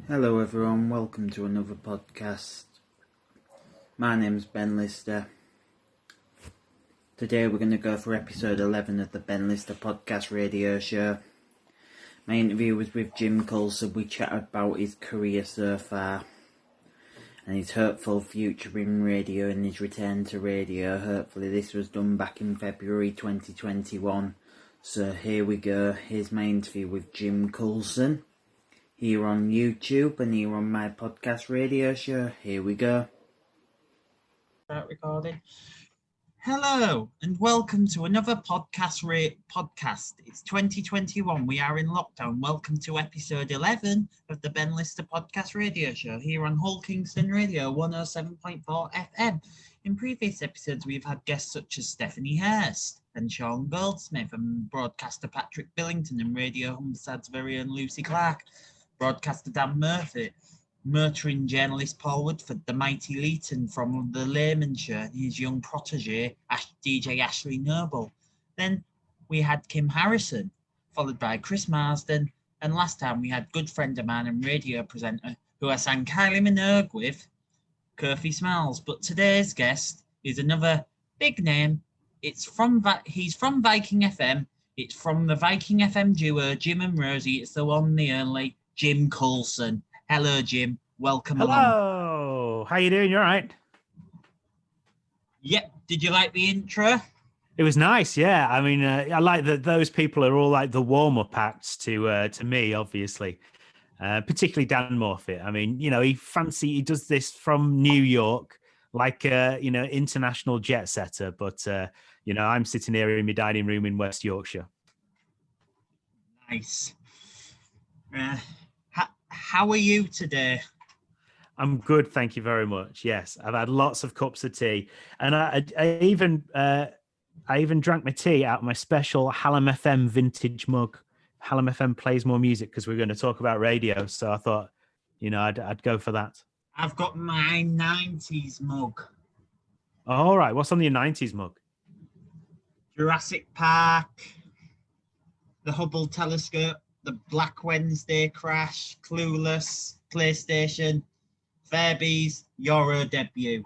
Hello everyone, welcome to another podcast. My name's Ben Lister. Today we're going to go for episode 11 of the Ben Lister podcast radio show. My interview was with Jim Coulson. We chatted about his career so far and his hopeful future in radio and his return to radio. Hopefully this was done back in February 2021. So here we go, here's my interview with Jim Coulson. Here on YouTube and here on my podcast radio show. Here we go. Start recording. Hello and welcome to another podcast. It's 2021. We are in lockdown. Welcome to episode 11 of the Ben Lister podcast radio show here on Kingston Radio 107.4 FM. In previous episodes, we've had guests such as Stephanie Hurst and Sean Goldsmith and broadcaster Patrick Billington and Radio Humbersard's very own Lucy Clark. Broadcaster Dan Murphy, motoring journalist Paul Woodford, the mighty Leeton from The Layman Show, and his young protege, DJ Ashley Noble. Then we had Kim Harrison, followed by Chris Marsden, and last time we had good friend of mine and radio presenter who I sang Kylie Minogue with, Kofi Smiles. But today's guest is another big name. He's from Viking FM. It's from the Viking FM duo, Jim and Rosie. It's the one, the only, Jim Coulson. Hello, Jim. Welcome along. Hello. How you doing? You all right? Yep. Did you like the intro? It was nice, yeah. I mean, I like that those people are all like the warm-up acts to me, obviously. Particularly Dan Murphy. I mean, you know, he does this from New York, like international jet setter. But I'm sitting here in my dining room in West Yorkshire. Nice. How are you today? I'm good, thank you very much. Yes, I've had lots of cups of tea, and I even drank my tea out of my special Hallam FM vintage mug. Hallam FM plays more music because we're going to talk about radio, so I thought, I'd go for that. I've got my 90s mug. All right, what's on your 90s mug? Jurassic Park, the Hubble telescope, the Black Wednesday crash, Clueless, PlayStation, Fairbees, Euro debut.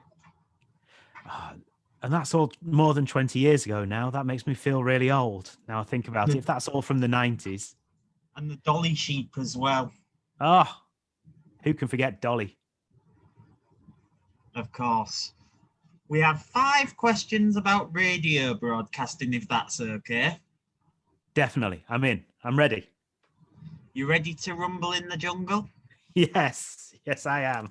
And that's all more than 20 years ago now. That makes me feel really old. Now I think about it, if that's all from the 90s. And the Dolly sheep as well. Oh, who can forget Dolly? Of course. We have 5 questions about radio broadcasting, if that's okay. Definitely. I'm in. I'm ready. You ready to rumble in the jungle? Yes, I am.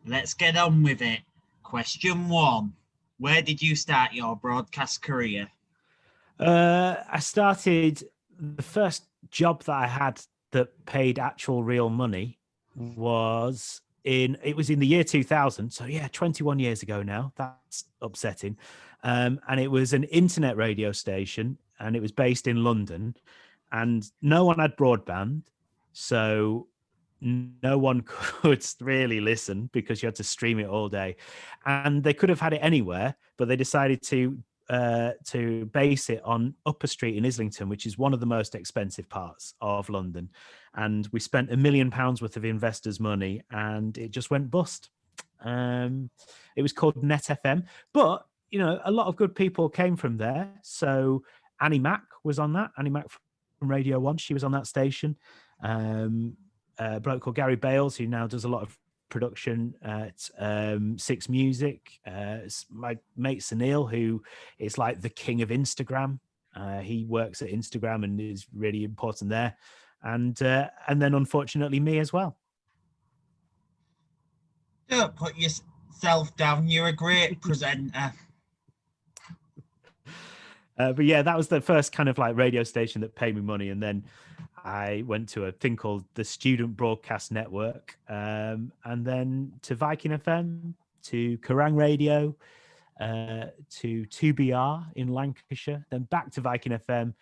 Let's get on with it. Question 1. Where did you start your broadcast career? I started, the first job that I had that paid actual real money was in the year 2000. So yeah, 21 years ago now. That's upsetting. And it was an internet radio station and it was based in London and no one had broadband. So no one could really listen because you had to stream it all day, and they could have had it anywhere, but they decided to base it on Upper Street in Islington, which is one of the most expensive parts of London. And we spent £1 million worth of investors' money, and it just went bust. It was called Net FM, but a lot of good people came from there. So Annie Mac was on that. Annie Mac from Radio 1, she was on that station. A bloke called Gary Bales, who now does a lot of production at Six Music. My mate Sunil, who is like the king of Instagram. He works at Instagram and is really important there. And then unfortunately me as well. Don't put yourself down. You're a great presenter. But yeah, that was the first kind of like radio station that paid me money. And then I went to a thing called the Student Broadcast Network, and then to Viking FM, to Kerrang Radio, to 2BR in Lancashire, then back to Viking FM,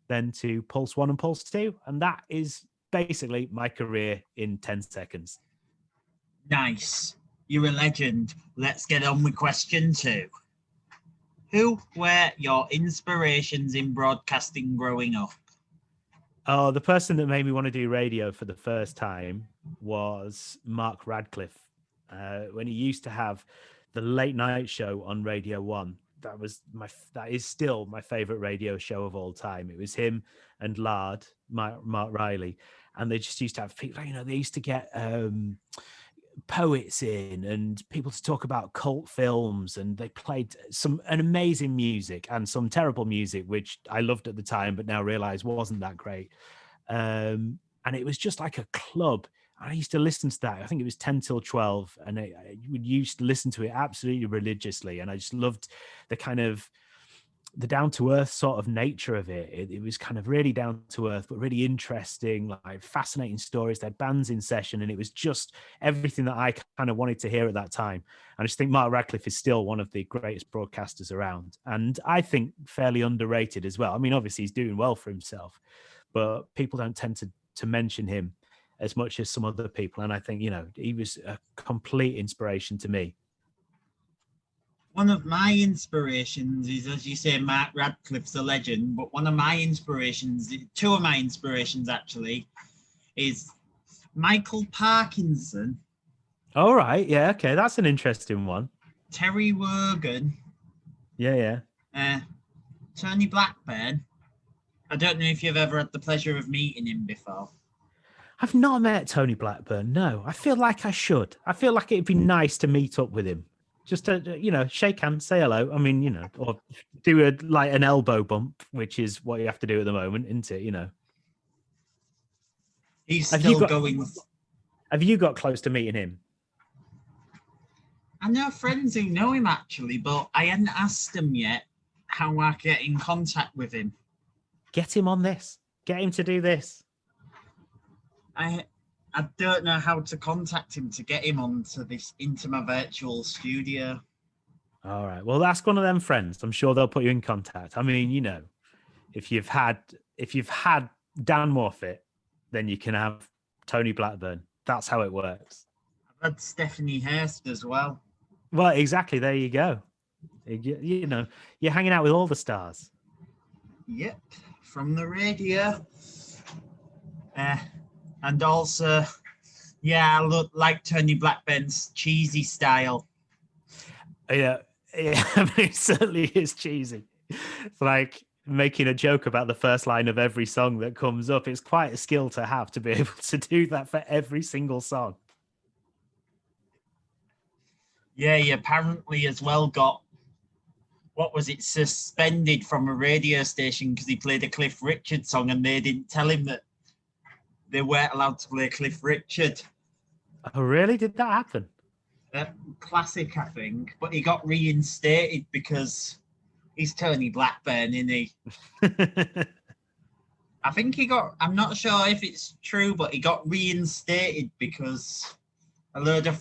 then to Pulse 1 and Pulse 2. And that is basically my career in 10 seconds. Nice. You're a legend. Let's get on with question 2. Who were your inspirations in broadcasting growing up? Oh, the person that made me want to do radio for the first time was Mark Radcliffe. When he used to have the late night show on Radio 1, that is still my favorite radio show of all time. It was him and Mark Riley, and they just used to have people, they used to get poets in and people to talk about cult films, and they played an amazing music and some terrible music, which I loved at the time, but now realize wasn't that great. And it was just like a club. I used to listen to that. I think it was 10 till 12, and I would used to listen to it absolutely religiously. And I just loved the kind of the down to earth sort of nature of it. It was kind of really down to earth, but really interesting, like fascinating stories. They had bands in session, and it was just everything that I kind of wanted to hear at that time. And I just think Mark Radcliffe is still one of the greatest broadcasters around, and I think fairly underrated as well. I mean, obviously he's doing well for himself, but people don't tend to mention him as much as some other people. And I think, he was a complete inspiration to me. One of my inspirations is, as you say, Mark Radcliffe's a legend, but two of my inspirations actually, is Michael Parkinson. All right. Yeah. Okay. That's an interesting one. Terry Wogan. Yeah. Tony Blackburn. I don't know if you've ever had the pleasure of meeting him before. I've not met Tony Blackburn. No, I feel like I should. I feel like it'd be nice to meet up with him. Just to, shake hands, say hello. I mean, or do an elbow bump, which is what you have to do at the moment, isn't it? He's still going. Have you got close to meeting him? I know friends who know him actually, but I hadn't asked him yet how I get in contact with him. Get him on this. Get him to do this. I don't know how to contact him to get him into my virtual studio. All right. Well, ask one of them friends. I'm sure they'll put you in contact. I mean, if you've had Dan Morfitt, then you can have Tony Blackburn. That's how it works. I've had Stephanie Hurst as well. Well, exactly. There you go. You're hanging out with all the stars. Yep, from the radio. And also, I look like Tony Blackburn's cheesy style. Yeah. I mean, it certainly is cheesy. It's like making a joke about the first line of every song that comes up. It's quite a skill to have to be able to do that for every single song. Yeah, he apparently as well got, suspended from a radio station because he played a Cliff Richard song and they didn't tell him that they weren't allowed to play Cliff Richard. Oh, really? Did that happen? Classic, I think. But he got reinstated because he's Tony Blackburn, isn't he? I think I'm not sure if it's true, but he got reinstated because a load of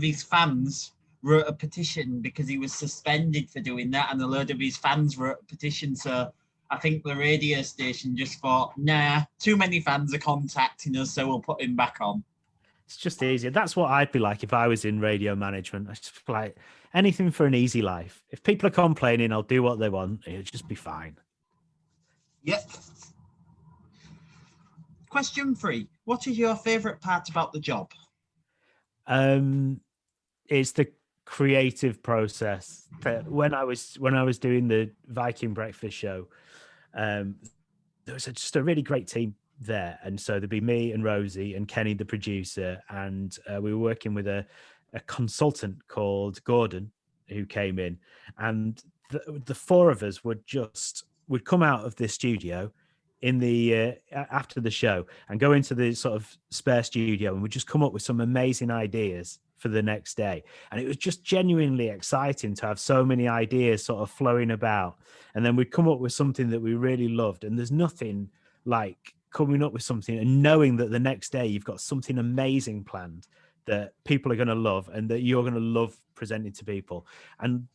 his fans wrote a petition because he was suspended for doing that, and a load of his fans wrote a petition, so I think the radio station just thought, nah, too many fans are contacting us, so we'll put him back on. It's just easier. That's what I'd be like if I was in radio management. I just like anything for an easy life. If people are complaining, I'll do what they want. It'll just be fine. Yep. Question 3. What is your favourite part about the job? It's the creative process. That when I was doing the Viking breakfast show, there was just a really great team there, and so there'd be me and Rosie and Kenny, the producer, and we were working with a consultant called Gordon who came in, and the four of us would come out of the studio in the after the show and go into the sort of spare studio, and we'd just come up with some amazing ideas for the next day. And it was just genuinely exciting to have so many ideas sort of flowing about. And then we'd come up with something that we really loved. And there's nothing like coming up with something and knowing that the next day you've got something amazing planned that people are going to love and that you're going to love presenting to people. And,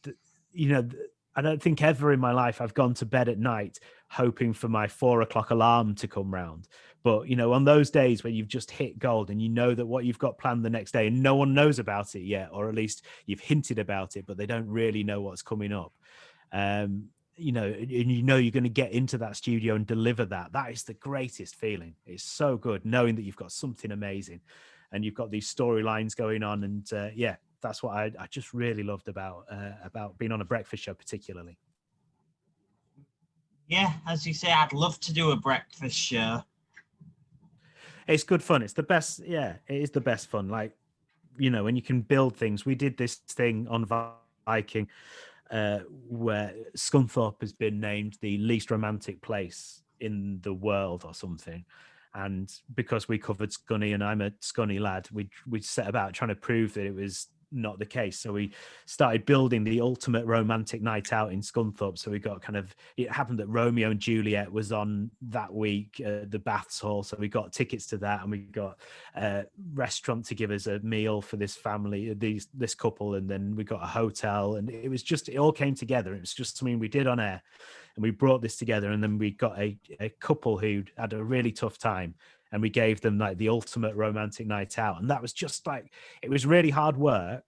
I don't think ever in my life I've gone to bed at night hoping for my 4 o'clock alarm to come round. But, on those days where you've just hit gold and you know that what you've got planned the next day and no one knows about it yet, or at least you've hinted about it, but they don't really know what's coming up. and you're going to get into that studio and deliver that. That is the greatest feeling. It's so good knowing that you've got something amazing and you've got these storylines going on. And that's what I just really loved about being on a breakfast show, particularly. Yeah, as you say, I'd love to do a breakfast show. It's good fun. It's the best. Yeah, it is the best fun. Like, when you can build things. We did this thing on Viking where Scunthorpe has been named the least romantic place in the world or something. And because we covered Scunny and I'm a Scunny lad, we set about trying to prove that it was not the case. So we started building the ultimate romantic night out in Scunthorpe. So we got it happened that Romeo and Juliet was on that week, the Baths Hall. So we got tickets to that, and we got a restaurant to give us a meal for this family, this couple. And then we got a hotel, and it all came together. It was just something we did on air, and we brought this together. And then we got a couple who had a really tough time, and we gave them like the ultimate romantic night out. And that was just like, it was really hard work,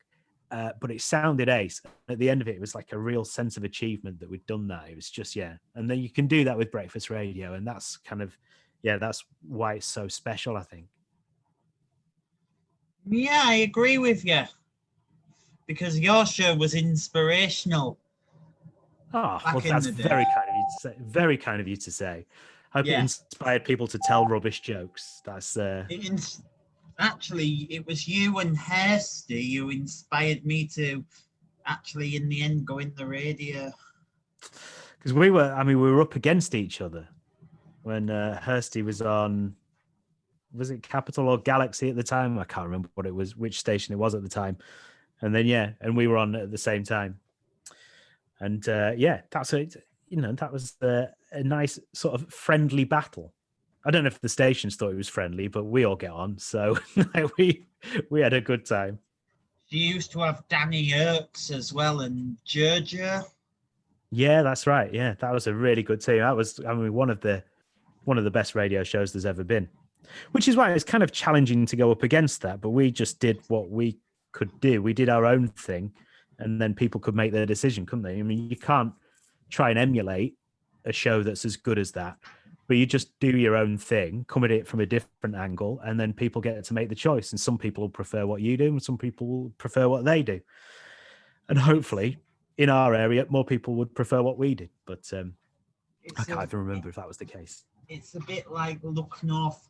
but it sounded ace. At the end of it, it was like a real sense of achievement that we'd done that. It was just, yeah. And then you can do that with breakfast radio. And that's that's why it's so special, I think. Yeah, I agree with you. Because your show was inspirational. Oh, well, that's very kind of you to say. Very kind of you to say. I hope it inspired people to tell rubbish jokes. That's actually, it was you and Hursty who inspired me to actually, in the end, go in the radio. Because we were up against each other when Hursty was on. Was it Capital or Galaxy at the time? I can't remember what it was, which station it was at the time. And then and we were on at the same time. And that's it. That was a nice sort of friendly battle. I don't know if the stations thought it was friendly, but we all get on, so we had a good time. You used to have Danny Irks as well and Jojo. Yeah, that's right. Yeah, that was a really good team. That was, one of the best radio shows there's ever been. Which is why it's kind of challenging to go up against that, but we just did what we could do. We did our own thing, and then people could make their decision, couldn't they? I mean, you can't try and emulate a show that's as good as that, but you just do your own thing, come at it from a different angle, and then people get to make the choice. And some people will prefer what you do, and some people will prefer what they do. And hopefully, in our area, more people would prefer what we did. But I can't even remember if that was the case. It's a bit like Look North.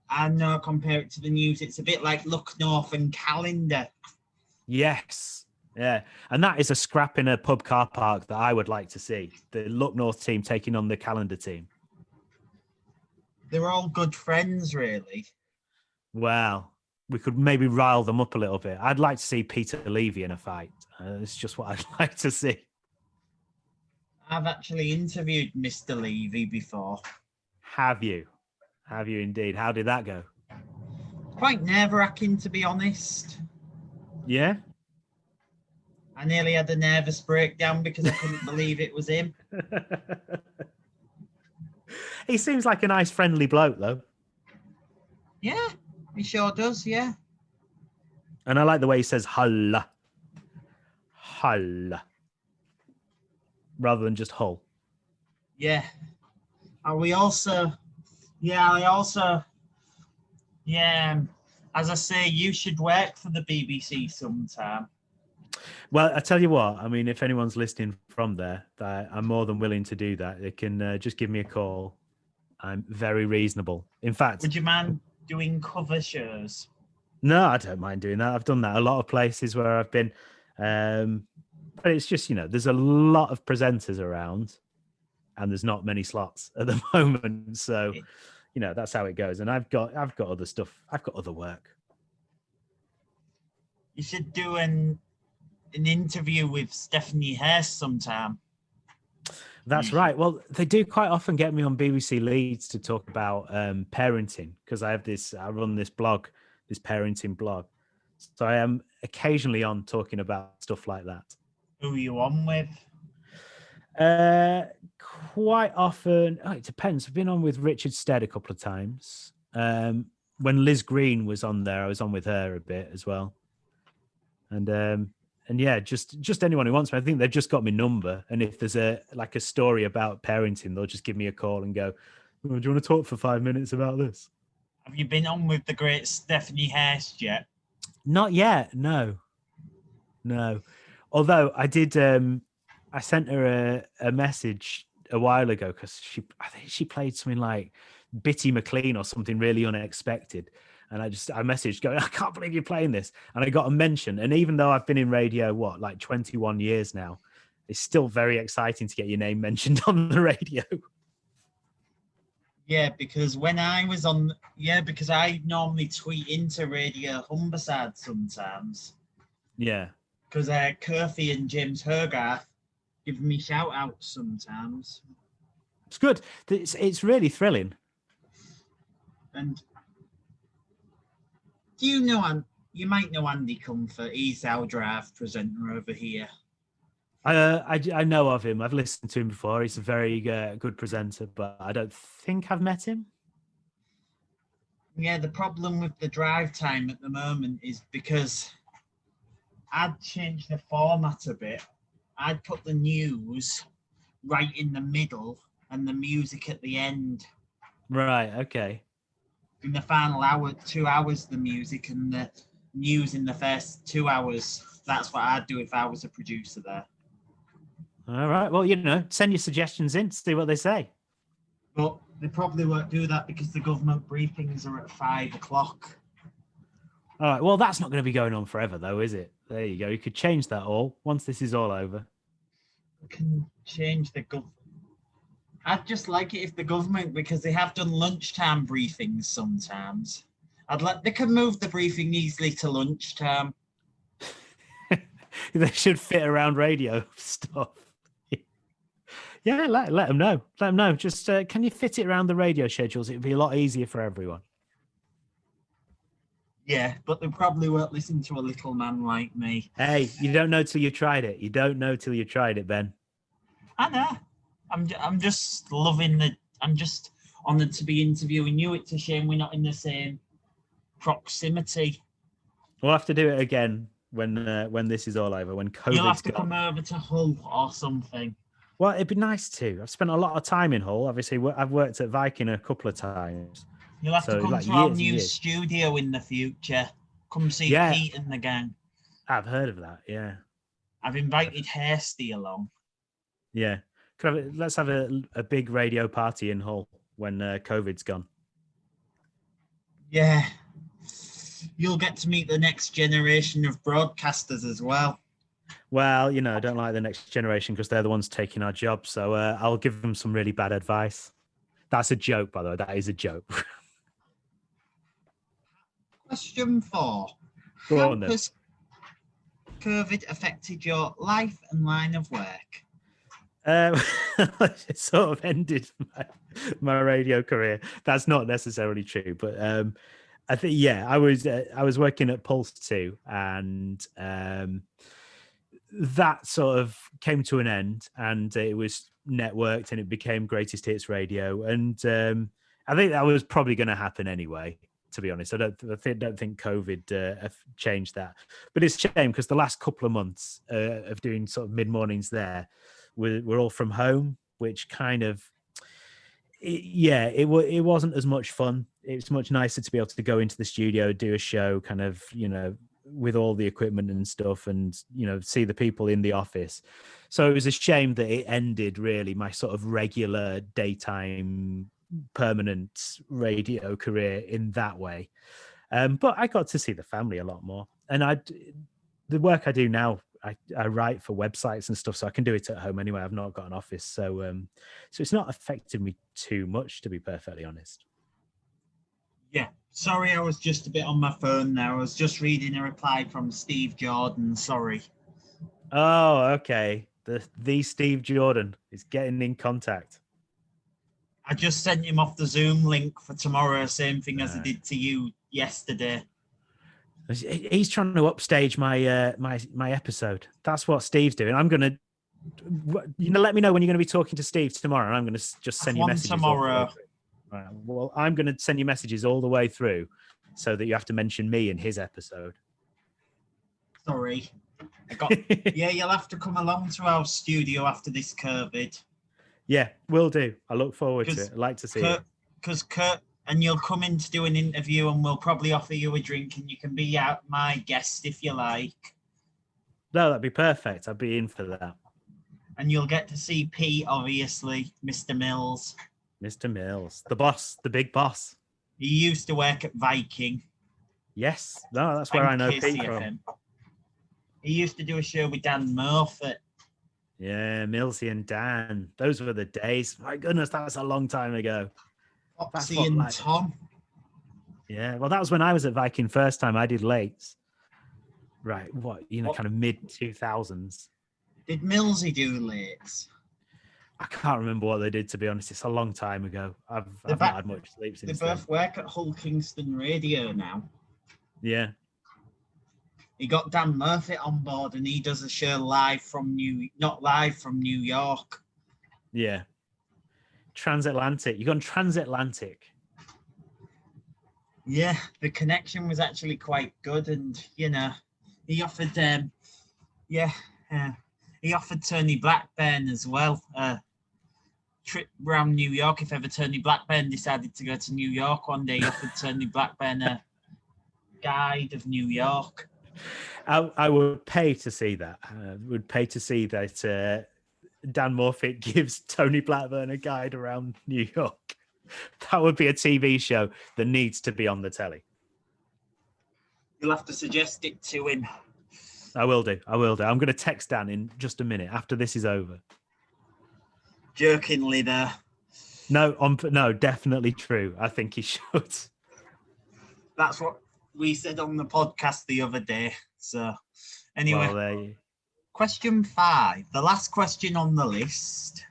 I know, compare it to the news. It's a bit like Look North and Calendar. Yes. Yeah, and that is a scrap in a pub car park that I would like to see. The Look North team taking on the Calendar team. They're all good friends, really. Well, we could maybe rile them up a little bit. I'd like to see Peter Levy in a fight. It's just what I'd like to see. I've actually interviewed Mr. Levy before. Have you? Have you indeed? How did that go? Quite nerve-wracking, to be honest. Yeah? I nearly had a nervous breakdown because I couldn't believe it was him. He seems like a nice, friendly bloke, though. Yeah, he sure does, yeah. And I like the way he says "hulla," hulla, rather than just "hull." Yeah. As I say, you should work for the BBC sometime. Well, I tell you what, I mean, if anyone's listening from there, I'm more than willing to do that. They can just give me a call. I'm very reasonable. In fact... Would you mind doing cover shows? No, I don't mind doing that. I've done that a lot of places where I've been. But it's just, there's a lot of presenters around and there's not many slots at the moment. So, that's how it goes. And I've got other stuff. I've got other work. You should do an interview with Stephanie Hurst sometime. That's right. Well, they do quite often get me on BBC Leeds to talk about parenting because I run this blog, this parenting blog. So I am occasionally on talking about stuff like that. Who are you on with? Quite often, it depends. I've been on with Richard Stead a couple of times. When Liz Green was on there, I was on with her a bit as well. And And yeah, just anyone who wants me. I think they've just got my number. And if there's a story about parenting, they'll just give me a call and go, oh, do you want to talk for 5 minutes about this? Have you been on with the great Stephanie Hurst yet? Not yet. No. Although I did, I sent her a message a while ago because I think she played something like Bitty McLean or something really unexpected. And I messaged going, I can't believe you're playing this. And I got a mention. And even though I've been in radio, 21 years now, it's still very exciting to get your name mentioned on the radio. Yeah, because when I was because I normally tweet into Radio Humberside sometimes. Yeah. Because Curfy and James Hogarth give me shout outs sometimes. It's good. It's really thrilling. And do you know, you might know Andy Comfort. He's our draft presenter over here. I know of him. I've listened to him before. He's a very good presenter, but I don't think I've met him. Yeah, the problem with the drive time at the moment is because I'd changed the format a bit. I'd put the news right in the middle and the music at the end. Right, okay. In the final hour, 2 hours, the music, and the news in the first 2 hours. That's what I'd do if I was a producer there. All right. Well, send your suggestions in, see what they say. But they probably won't do that because the government briefings are at 5 o'clock. All right. Well, that's not going to be going on forever, though, is it? There you go. You could change that all once this is all over. We can change the government. I'd just like it if the government, because they have done lunchtime briefings sometimes. They can move the briefing easily to lunchtime. They should fit around radio stuff. Yeah, let them know. Let them know. Just can you fit it around the radio schedules? It'd be a lot easier for everyone. Yeah, but they probably won't listen to a little man like me. Hey, you don't know till you tried it. You don't know till you tried it, Ben. I know. I'm just loving I'm just honoured to be interviewing you. It's a shame we're not in the same proximity. We'll have to do it again when this is all over. When COVID's You'll have to gone. come over to Hull or something. Well, it'd be nice to. I've spent a lot of time in Hull. Obviously, I've worked at Viking a couple of times. You'll have to come to our new studio in the future. Come see Pete and the gang. I've heard of that, yeah. I've invited Hairsty along. Yeah. Let's have a big radio party in Hull when COVID's gone. Yeah. You'll get to meet the next generation of broadcasters as well. Well, I don't like the next generation because they're the ones taking our jobs. So I'll give them some really bad advice. That's a joke, by the way. That is a joke. Question 4. How has COVID affected your life and line of work? It sort of ended my radio career. That's not necessarily true, but I think I was working at Pulse 2, and that sort of came to an end, and it was networked, and it became Greatest Hits Radio, and I think that was probably going to happen anyway. To be honest, I don't think COVID changed that, but it's a shame because the last couple of months of doing sort of mid mornings there. We're all from home, which kind of, it wasn't as much fun. It's much nicer to be able to go into the studio, do a show kind of, with all the equipment and stuff and, see the people in the office. So it was a shame that it ended really my sort of regular daytime permanent radio career in that way. But I got to see the family a lot more. And the work I do now, I write for websites and stuff, so I can do it at home anyway. I've not got an office, so it's not affected me too much, to be perfectly honest. Yeah, sorry, I was just a bit on my phone now. I was just reading a reply from Steve Jordan. Sorry. Oh, okay. The Steve Jordan is getting in contact. I just sent him off the Zoom link for tomorrow. Same thing as I did to you yesterday. He's trying to upstage my my episode. That's what Steve's doing. I'm gonna, let me know when you're going to be talking to Steve tomorrow, and I'm going to just send you messages tomorrow. Right. Well, I'm going to send you messages all the way through, so that you have to mention me in his episode. Sorry. Yeah, you'll have to come along to our studio after this COVID. Yeah, will do. I look forward to it. I'd like to see it. Because Kurt, and you'll come in to do an interview, and we'll probably offer you a drink, and you can be my guest if you like. No, that'd be perfect. I'd be in for that. And you'll get to see Pete, obviously, Mr. Mills. Mr. Mills, the boss, the big boss. He used to work at Viking. Yes, no, that's where I know Pete from. He used to do a show with Dan Murphy. Yeah, Millsy and Dan. Those were the days. My goodness, that was a long time ago. Foxy and Tom. Yeah, well, that was when I was at Viking first time. I did lates. Right, kind of mid-2000s. Did Millsy do lates? I can't remember what they did, to be honest. It's a long time ago. I've not had much sleep since then. They both work at Hull Kingston Radio now. Yeah. He got Dan Murphy on board, and he does a show not live from New York. Yeah. Transatlantic. You gone transatlantic. Yeah, the connection was actually quite good, and he offered he offered Tony Blackburn as well a trip around New York. If ever Tony Blackburn decided to go to New York one day, he offered Tony Blackburn a guide of New York. I would pay to see that. I would pay to see that Dan Morfitt gives Tony Blackburn a guide around New York. That would be a TV show that needs to be on the telly. You'll have to suggest it to him. I will do. I'm going to text Dan in just a minute after this is over. Jokingly there. No, definitely true. I think he should. That's what we said on the podcast the other day. So anyway, question 5, the last question on the list.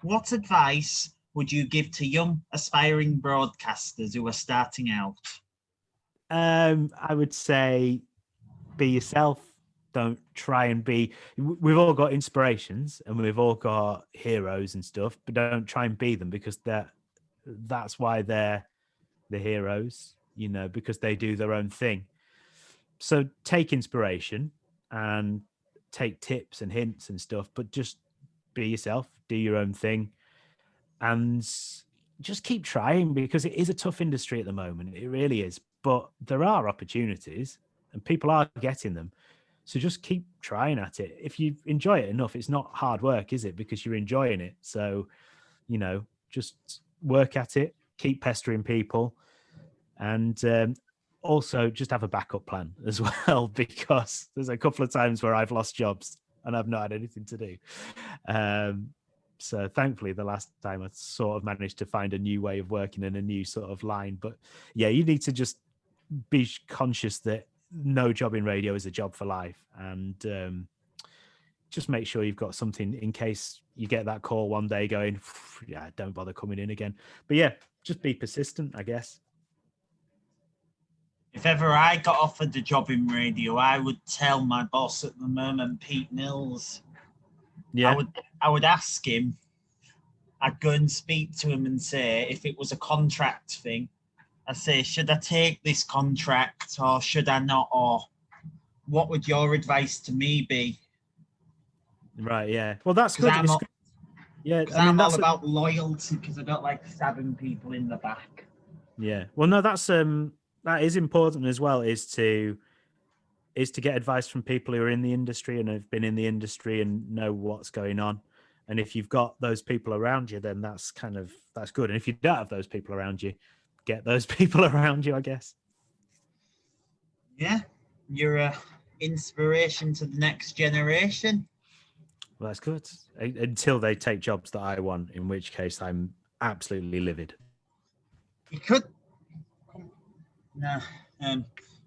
What advice would you give to young aspiring broadcasters who are starting out? I would say be yourself. Don't try and be. We've all got inspirations and we've all got heroes and stuff, but don't try and be them, because that's why they're the heroes, because they do their own thing. So take inspiration and take tips and hints and stuff, but just be yourself, do your own thing, and just keep trying, because it is a tough industry at the moment. It really is. But there are opportunities and people are getting them. So just keep trying at it. If you enjoy it enough, it's not hard work, is it? Because you're enjoying it. So, just work at it, keep pestering people, and also just have a backup plan as well, because there's a couple of times where I've lost jobs and I've not had anything to do. So thankfully, the last time I sort of managed to find a new way of working in a new sort of line. But yeah, you need to just be conscious that no job in radio is a job for life, and just make sure you've got something in case you get that call one day going, yeah, don't bother coming in again. But yeah, just be persistent, I guess. If ever I got offered a job in radio, I would tell my boss at the moment, Pete Mills. Yeah. I would ask him, I'd go and speak to him and say, if it was a contract thing, I'd say, should I take this contract or should I not? Or what would your advice to me be? Right, yeah. Well, that's good. Yeah, I'm all about loyalty, because I don't like stabbing people in the back. Yeah. Well, no, that is important as well, is to get advice from people who are in the industry and have been in the industry and know what's going on. And if you've got those people around you, then that's good. And if you don't have those people around you, get those people around you, I guess. Yeah, you're an inspiration to the next generation. Well, that's good. Until they take jobs that I want, in which case I'm absolutely livid. You could. No,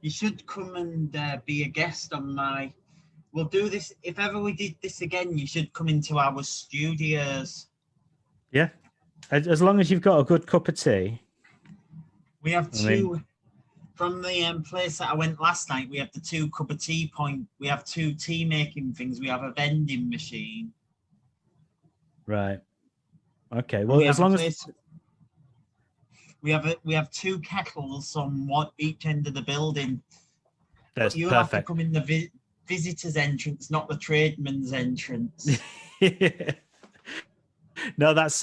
you should come and be a guest on my. We'll do this. If ever we did this again, you should come into our studios. Yeah, as long as you've got a good cup of tea. We have two from the place that I went last night. We have the 2 cup of tea point. We have 2 tea making things. We have a vending machine. Right. Okay. Well, as long as we have 2 kettles on each end of the building. That's you perfect. have to come in the visitor's entrance, not the tradesman's entrance. No, that's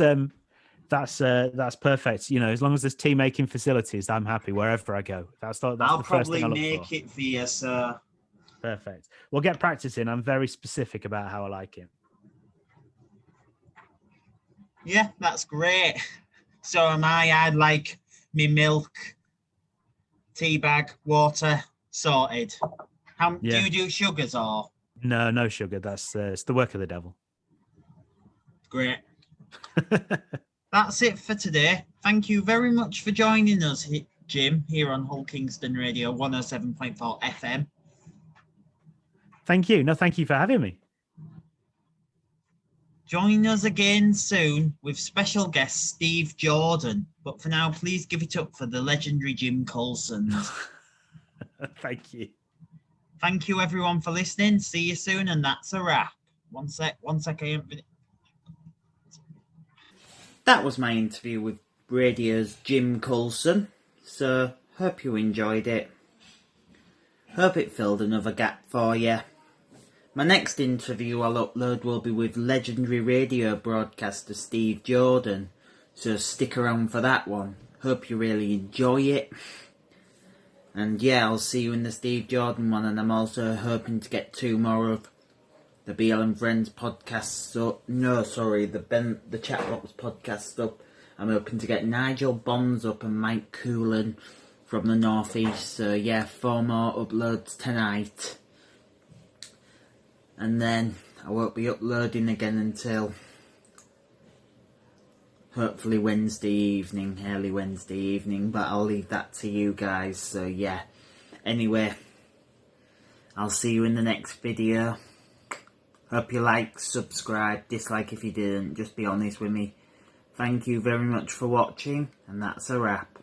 perfect. You know, as long as there's tea making facilities, I'm happy wherever I go. That's the first thing I look for. I'll probably make it for you, sir. Perfect. We'll get practicing. I'm very specific about how I like it. Yeah, that's great. So am I. I'd like me milk, tea bag, water sorted. Do you do sugars or? No sugar. That's it's the work of the devil. Great. That's it for today. Thank you very much for joining us, Jim, here on Hull Kingston Radio 107.4 FM. Thank you. No, thank you for having me. Join us again soon with special guest Steve Jordan. But for now, please give it up for the legendary Jim Coulson. Thank you. Thank you, everyone, for listening. See you soon, and that's a wrap. One sec. That was my interview with radio's Jim Coulson. So, hope you enjoyed it. Hope it filled another gap for you. My next interview I'll upload will be with legendary radio broadcaster Steve Jordan, so stick around for that one. Hope you really enjoy it. And yeah, I'll see you in the Steve Jordan one, and I'm also hoping to get 2 more of the BL and Friends podcast up. The Chatbox podcast up. I'm hoping to get Nigel Bonds up and Mike Coulson from the North East. So yeah, 4 more uploads tonight. And then I won't be uploading again until hopefully early Wednesday evening, but I'll leave that to you guys. So yeah, anyway, I'll see you in the next video. Hope you like, subscribe, dislike if you didn't, just be honest with me. Thank you very much for watching, and that's a wrap.